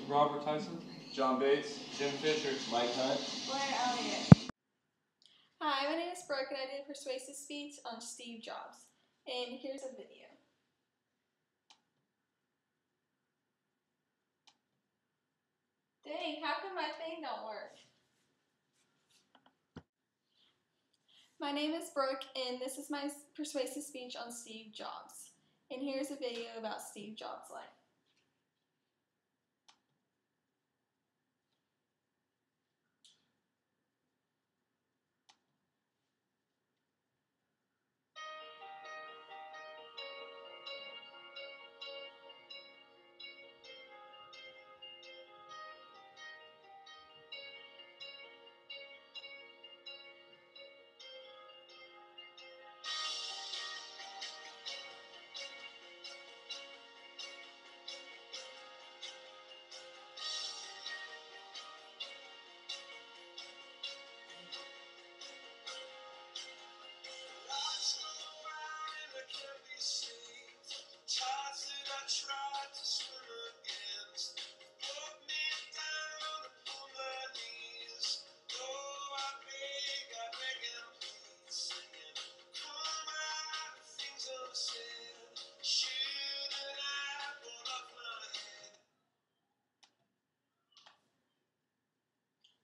Robert Tyson, John Bates, Jim Fisher, Mike Hunt, Blair Elliott. Hi, my name is Brooke and I did a persuasive speech on Steve Jobs. And here's a video. Dang, how come my thing don't work? My name is Brooke and this is my persuasive speech on Steve Jobs. And here's a video about Steve Jobs' life.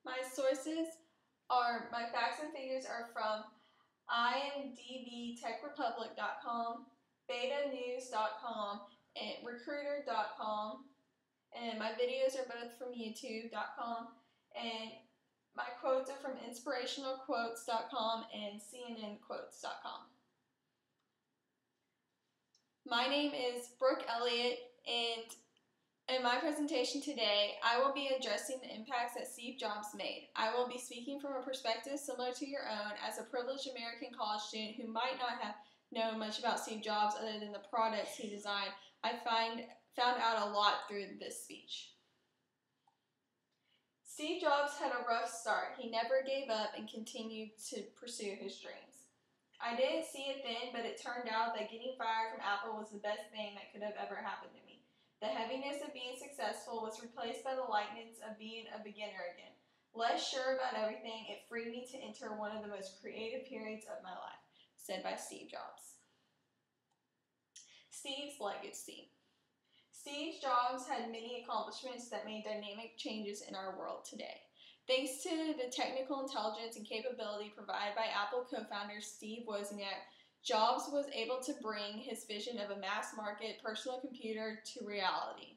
My sources are, my facts and figures are from imdbtechrepublic.com, betanews.com, and recruiter.com, and my videos are both from youtube.com, and my quotes are from inspirationalquotes.com and cnnquotes.com. My name is Brooke Elliott, and in my presentation today, I will be addressing the impacts that Steve Jobs made. I will be speaking from a perspective similar to your own as a privileged American college student who might not have known much about Steve Jobs other than the products he designed. I found out a lot through this speech. Steve Jobs had a rough start. He never gave up and continued to pursue his dreams. I didn't see it then, but it turned out that getting fired from Apple was the best thing that could have ever happened to me. The heaviness of being successful was replaced by the lightness of being a beginner again. Less sure about everything, it freed me to enter one of the most creative periods of my life, said by Steve Jobs. Steve's legacy. Steve Jobs had many accomplishments that made dynamic changes in our world today. Thanks to the technical intelligence and capability provided by Apple co-founder Steve Wozniak, Jobs was able to bring his vision of a mass-market personal computer to reality.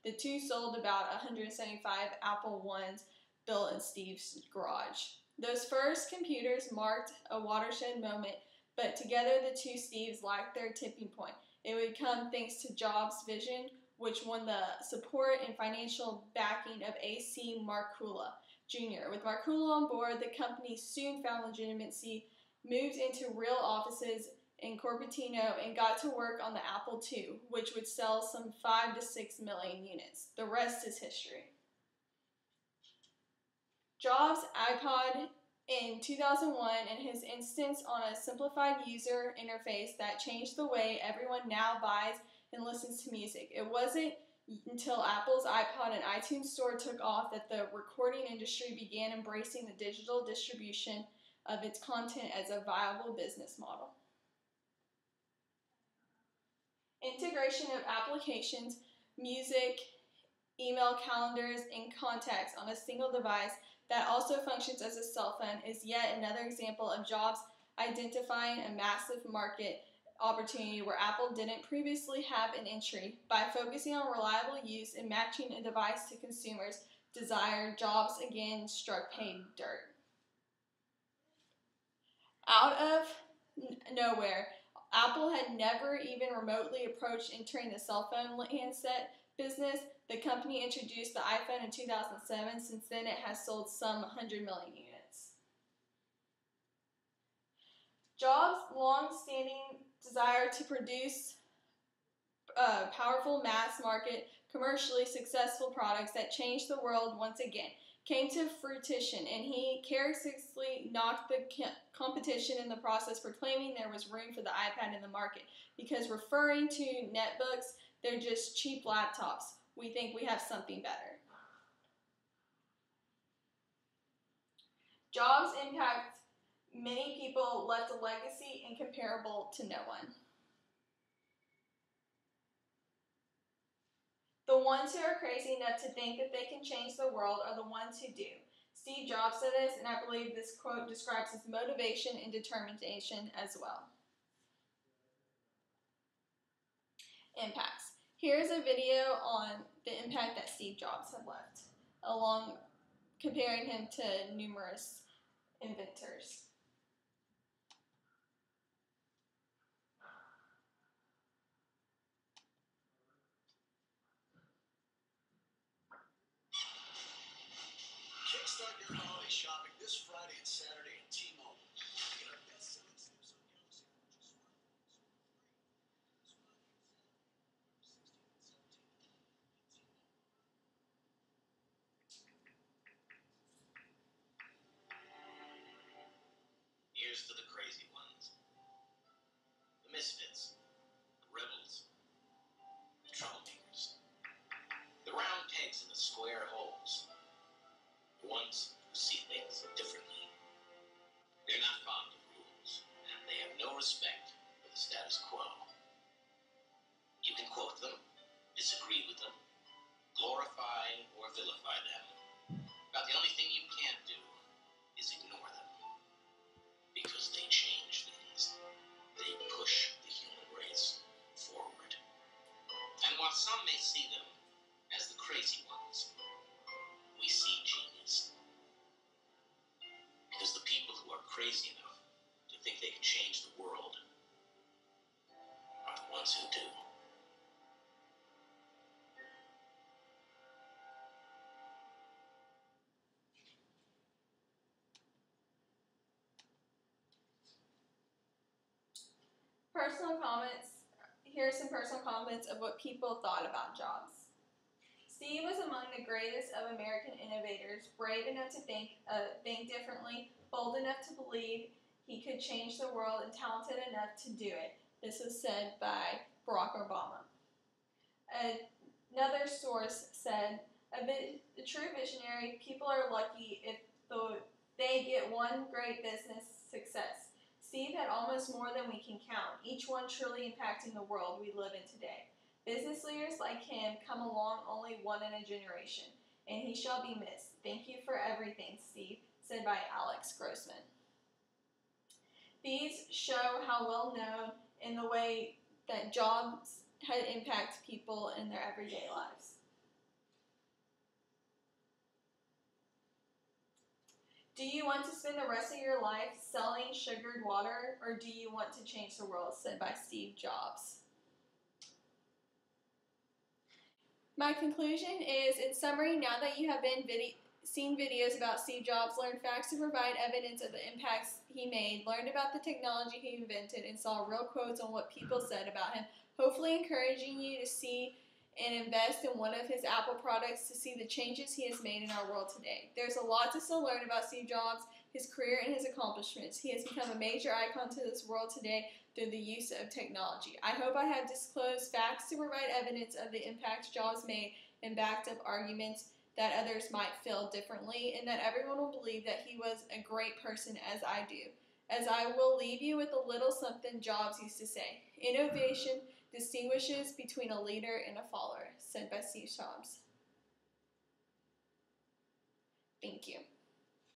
The two sold about 175 Apple I's built in Steve's garage. Those first computers marked a watershed moment, but together the two Steves lacked their tipping point. It would come thanks to Jobs' vision, which won the support and financial backing of A.C. Markkula, Jr. With Markkula on board, the company soon found legitimacy, moved into real offices in Cupertino, and got to work on the Apple II, which would sell some 5 to 6 million units. The rest is history. Jobs' iPod in 2001 and his insistence on a simplified user interface that changed the way everyone now buys and listens to music. It wasn't until Apple's iPod and iTunes Store took off that the recording industry began embracing the digital distribution of its content as a viable business model. Integration of applications, music, email, calendars, and contacts on a single device that also functions as a cell phone is yet another example of Jobs identifying a massive market opportunity where Apple didn't previously have an entry. By focusing on reliable use and matching a device to consumers' desire, Jobs again struck pay dirt. Out of nowhere, Apple had never even remotely approached entering the cell phone handset business. The company introduced the iPhone in 2007. Since then, it has sold some 100 million units. Jobs' long-standing desire to produce powerful mass-market, commercially successful products that changed the world once again came to fruition, and he characteristically knocked the competition in the process, proclaiming there was room for the iPad in the market because, referring to netbooks, they're just cheap laptops. we think we have something better. Jobs impact many people, left a legacy incomparable to no one. The ones who are crazy enough to think that they can change the world are the ones who do. Steve Jobs said this, and I believe this quote describes his motivation and determination as well. Impacts. Here's a video on the impact that Steve Jobs had left, along comparing him to numerous inventors. Kickstart your holiday shopping this Friday and Saturday at T-Mobile. Get our best-selling Samsung Galaxy Ultra Here's to the crazy ones, the misfits, the rebels, the troublemakers, the round pegs in the square holes, the ones who see things differently. They're not fond of rules, and they have no respect for the status quo. You can quote them, disagree with them, glorify or vilify them, but the only thing you can't do is ignore them, because they change things. They push the human race forward. And while some may see them as the crazy ones, we see genius. Because the people who are crazy enough to think they can change the world are the ones who do. Personal comments. Here are some personal comments of what people thought about Jobs. Steve was among the greatest of American innovators, brave enough to think differently, bold enough to believe he could change the world, and talented enough to do it. This was said by Barack Obama. Another source said, a true visionary, people are lucky if they get one great business success. Steve had almost more than we can count, each one truly impacting the world we live in today. Business leaders like him come along only one in a generation, and he shall be missed. Thank you for everything, Steve, said by Alex Grossman. These show how well known in the way that Jobs had impacted people in their everyday lives. Do you want to spend the rest of your life selling sugared water, or do you want to change the world, said by Steve Jobs. My conclusion is, in summary, now that you have seen videos about Steve Jobs, learned facts to provide evidence of the impacts he made, learned about the technology he invented, and saw real quotes on what people said about him, hopefully encouraging you to see and invest in one of his Apple products to see the changes he has made in our world today. There's a lot to still learn about Steve Jobs, his career, and his accomplishments. He has become a major icon to this world today through the use of technology. I hope I have disclosed facts to provide evidence of the impact Jobs made and backed up arguments that others might feel differently, and that everyone will believe that he was a great person as I do. As I will leave you with a little something Jobs used to say, innovation distinguishes between a leader and a follower, said by Steve Jobs. Thank you.